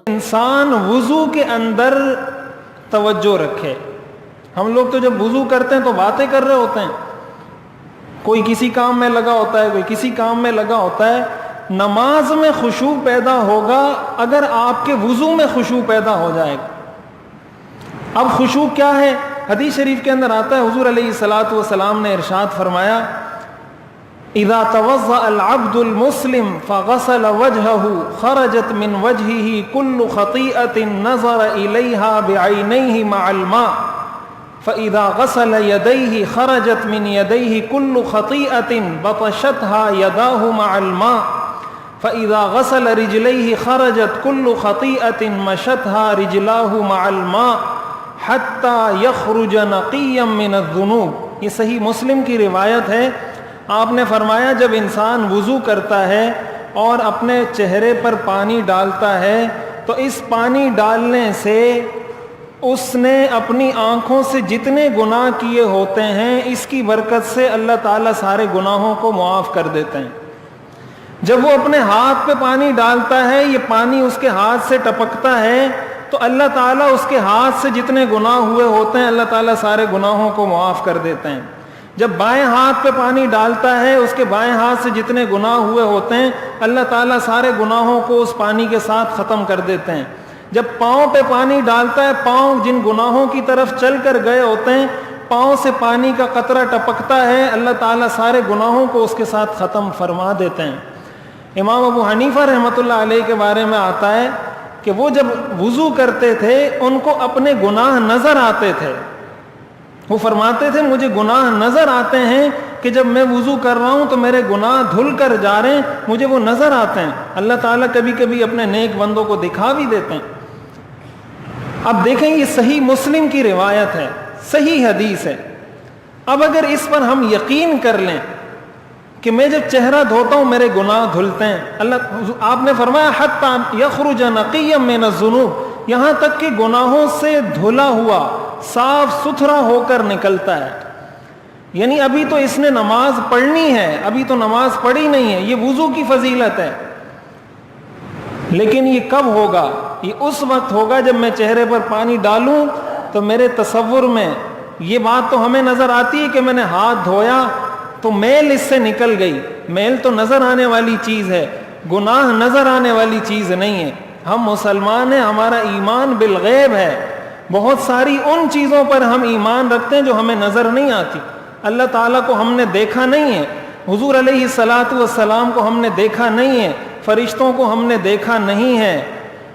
انسان وضو کے اندر توجہ رکھے. ہم لوگ تو جب وضو کرتے ہیں تو باتیں کر رہے ہوتے ہیں, کوئی کسی کام میں لگا ہوتا ہے, کوئی کسی کام میں لگا ہوتا ہے. نماز میں خشوع پیدا ہوگا اگر آپ کے وضو میں خشوع پیدا ہو جائے گا. اب خشوع کیا ہے؟ حدیث شریف کے اندر آتا ہے, حضور علیہ الصلوۃ والسلام نے ارشاد فرمایا, اذا توضأ العبد المسلم فغسل وجهه خرجت من وجهه كل خطيئة نظر إليها بعينيه مع الماء فإذا غسل يديه خرجت من يديه كل خطيئة بطشتها يداه مع الماء فإذا غسل رجليه خرجت كل خطيئة مشتها رجلاه مع الماء حتى يخرج نقيا من الذنوب. یہ صحیح مسلم کی روایت ہے. آپ نے فرمایا جب انسان وضو کرتا ہے اور اپنے چہرے پر پانی ڈالتا ہے تو اس پانی ڈالنے سے اس نے اپنی آنکھوں سے جتنے گناہ کیے ہوتے ہیں اس کی برکت سے اللہ تعالیٰ سارے گناہوں کو معاف کر دیتے ہیں. جب وہ اپنے ہاتھ پہ پانی ڈالتا ہے, یہ پانی اس کے ہاتھ سے ٹپکتا ہے تو اللہ تعالیٰ اس کے ہاتھ سے جتنے گناہ ہوئے ہوتے ہیں اللہ تعالیٰ سارے گناہوں کو معاف کر دیتے ہیں. جب بائیں ہاتھ پہ پانی ڈالتا ہے اس کے بائیں ہاتھ سے جتنے گناہ ہوئے ہوتے ہیں اللہ تعالیٰ سارے گناہوں کو اس پانی کے ساتھ ختم کر دیتے ہیں. جب پاؤں پہ پانی ڈالتا ہے, پاؤں جن گناہوں کی طرف چل کر گئے ہوتے ہیں, پاؤں سے پانی کا قطرہ ٹپکتا ہے, اللہ تعالیٰ سارے گناہوں کو اس کے ساتھ ختم فرما دیتے ہیں. امام ابو حنیفہ رحمۃ اللہ علیہ کے بارے میں آتا ہے کہ وہ جب وضو کرتے تھے ان کو اپنے گناہ نظر آتے تھے. وہ فرماتے تھے مجھے گناہ نظر آتے ہیں کہ جب میں وضو کر رہا ہوں تو میرے گناہ دھل کر جا رہے ہیں, مجھے وہ نظر آتے ہیں. اللہ تعالیٰ کبھی کبھی اپنے نیک بندوں کو دکھا بھی دیتے ہیں. اب دیکھیں یہ صحیح مسلم کی روایت ہے, صحیح حدیث ہے. اب اگر اس پر ہم یقین کر لیں کہ میں جب چہرہ دھوتا ہوں میرے گناہ دھلتے ہیں, آپ نے فرمایا حتی یخرج نقیا من الذنوب, یہاں تک کہ گناہوں سے دھلا ہوا صاف ستھرا ہو کر نکلتا ہے. یعنی ابھی تو اس نے نماز پڑھنی ہے, ابھی تو نماز پڑھی نہیں ہے, یہ وضو کی فضیلت ہے. لیکن یہ کب ہوگا؟ یہ اس وقت ہوگا جب میں چہرے پر پانی ڈالوں تو میرے تصور میں یہ بات تو ہمیں نظر آتی ہے کہ میں نے ہاتھ دھویا تو میل اس سے نکل گئی. میل تو نظر آنے والی چیز ہے, گناہ نظر آنے والی چیز نہیں ہے. ہم مسلمان ہیں, ہمارا ایمان بالغیب ہے. بہت ساری ان چیزوں پر ہم ایمان رکھتے ہیں جو ہمیں نظر نہیں آتی. اللہ تعالیٰ کو ہم نے دیکھا نہیں ہے, حضور علیہ الصلوۃ والسلام کو ہم نے دیکھا نہیں ہے, فرشتوں کو ہم نے دیکھا نہیں ہے,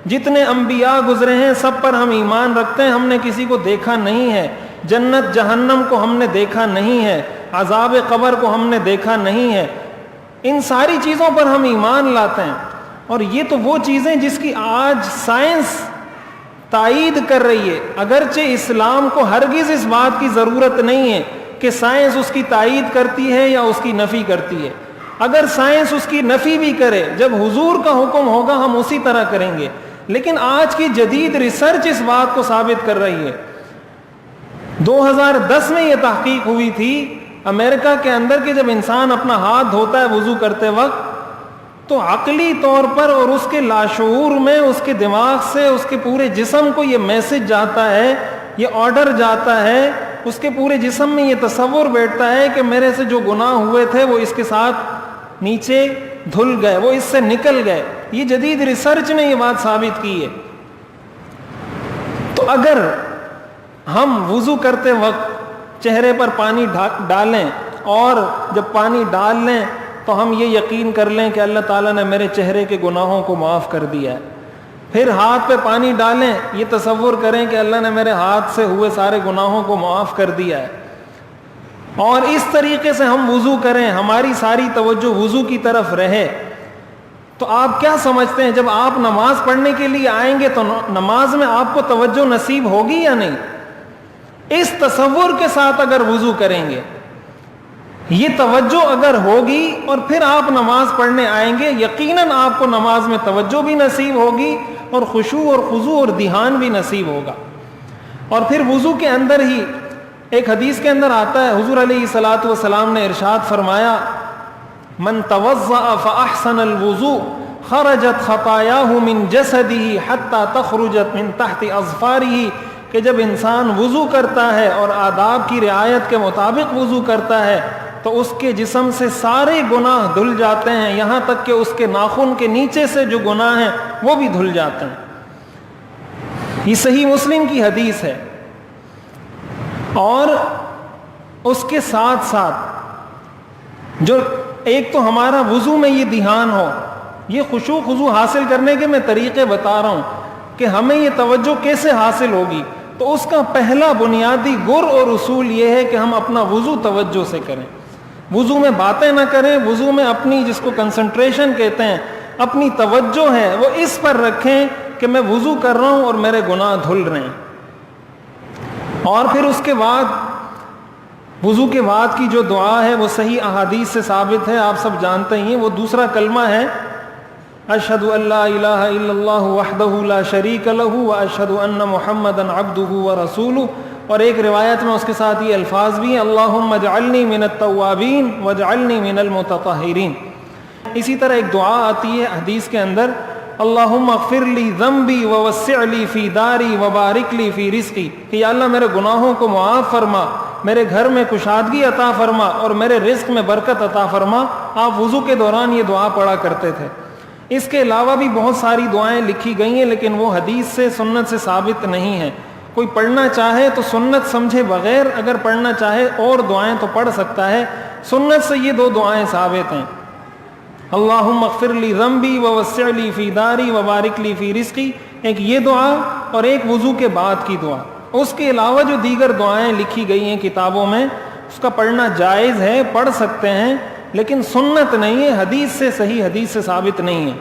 جتنے انبیاء گزرے ہیں سب پر ہم ایمان رکھتے ہیں, ہم نے کسی کو دیکھا نہیں ہے. جنت جہنم کو ہم نے دیکھا نہیں ہے, عذاب قبر کو ہم نے دیکھا نہیں ہے. ان ساری چیزوں پر ہم ایمان لاتے ہیں. اور یہ تو وہ چیزیں جس کی آج سائنس تائید کر رہی ہے, اگرچہ اسلام کو ہرگز اس بات کی ضرورت نہیں ہے کہ سائنس اس کی تائید کرتی ہے یا اس کی نفی کرتی ہے. اگر سائنس اس کی نفی بھی کرے, جب حضور کا حکم ہوگا ہم اسی طرح کریں گے. لیکن آج کی جدید ریسرچ اس بات کو ثابت کر رہی ہے. 2010 میں یہ تحقیق ہوئی تھی امریکہ کے اندر کہ جب انسان اپنا ہاتھ دھوتا ہے وضو کرتے وقت تو عقلی طور پر اور اس کے لاشعور میں, اس کے دماغ سے, اس کے پورے جسم کو یہ میسج جاتا ہے, یہ آرڈر جاتا ہے, اس کے پورے جسم میں یہ تصور بیٹھتا ہے کہ میرے سے جو گناہ ہوئے تھے وہ اس کے ساتھ نیچے دھل گئے, وہ اس سے نکل گئے. یہ جدید ریسرچ نے یہ بات ثابت کی ہے. تو اگر ہم وضو کرتے وقت چہرے پر پانی ڈالیں اور جب پانی ڈال لیں تو ہم یہ یقین کر لیں کہ اللہ تعالیٰ نے میرے چہرے کے گناہوں کو معاف کر دیا ہے. پھر ہاتھ پہ پانی ڈالیں, یہ تصور کریں کہ اللہ نے میرے ہاتھ سے ہوئے سارے گناہوں کو معاف کر دیا ہے. اور اس طریقے سے ہم وضو کریں, ہماری ساری توجہ وضو کی طرف رہے. تو آپ کیا سمجھتے ہیں جب آپ نماز پڑھنے کے لیے آئیں گے تو نماز میں آپ کو توجہ نصیب ہوگی یا نہیں؟ اس تصور کے ساتھ اگر وضو کریں گے, یہ توجہ اگر ہوگی اور پھر آپ نماز پڑھنے آئیں گے, یقیناً آپ کو نماز میں توجہ بھی نصیب ہوگی اور خشوع اور خضوع اور دھیان بھی نصیب ہوگا. اور پھر وضو کے اندر ہی ایک حدیث کے اندر آتا ہے حضور علیہ الصلوۃ والسلام نے ارشاد فرمایا من توضأ فأحسن الوضوء خرجت خطاياه من جسده حتى تخرجت من تحت اظفاره، کہ جب انسان وضو کرتا ہے اور آداب کی رعایت کے مطابق وضو کرتا ہے تو اس کے جسم سے سارے گناہ دھل جاتے ہیں، یہاں تک کہ اس کے ناخن کے نیچے سے جو گناہ ہیں وہ بھی دھل جاتے ہیں۔ یہ صحیح مسلم کی حدیث ہے۔ اور اس کے ساتھ ساتھ جو ایک تو ہمارا وضو میں یہ دھیان ہو، یہ خشوع خضوع حاصل کرنے کے میں طریقے بتا رہا ہوں کہ ہمیں یہ توجہ کیسے حاصل ہوگی، تو اس کا پہلا بنیادی گر اور اصول یہ ہے کہ ہم اپنا وضو توجہ سے کریں، وضو میں باتیں نہ کریں، وضو میں اپنی جس کو کنسنٹریشن کہتے ہیں، اپنی توجہ ہے وہ اس پر رکھیں کہ میں وضو کر رہا ہوں اور میرے گناہ دھل رہے ہیں۔ اور پھر اس کے بعد وضو کے بعد کی جو دعا ہے وہ صحیح احادیث سے ثابت ہے، آپ سب جانتے ہیں، وہ دوسرا کلمہ ہے اشہد ان لا الہ الا اللہ وحدہ لا شریک لہ واشہد ان محمدا عبدہ ورسولہ، اور ایک روایت میں اس کے ساتھ یہ الفاظ بھی ہیں اللہم اجعلنی من التوابین واجعلنی من المتطہرین۔ اسی طرح ایک دعا آتی ہے حدیث کے اندر اللہم اغفر لی ذنبی ووسع لی فی داری وبارک لی فی رزقی، کہ یا اللہ میرے گناہوں کو معاف فرما، میرے گھر میں کشادگی عطا فرما اور میرے رزق میں برکت عطا فرما۔ آپ وضو کے دوران یہ دعا پڑھا کرتے تھے۔ اس کے علاوہ بھی بہت ساری دعائیں لکھی گئی ہیں لیکن وہ حدیث سے سنت سے ثابت نہیں ہیں۔ کوئی پڑھنا چاہے تو سنت سمجھے بغیر اگر پڑھنا چاہے اور دعائیں تو پڑھ سکتا ہے، سنت سے یہ دو دعائیں ثابت ہیں، اللہم اغفر لی ذنبی ووسع لی فی داری وبارک لی فی رزقی، ایک یہ دعا اور ایک وضو کے بعد کی دعا۔ اس کے علاوہ جو دیگر دعائیں لکھی گئی ہیں کتابوں میں اس کا پڑھنا جائز ہے، پڑھ سکتے ہیں، لیکن سنت نہیں ہے، حدیث سے صحیح حدیث سے ثابت نہیں ہے۔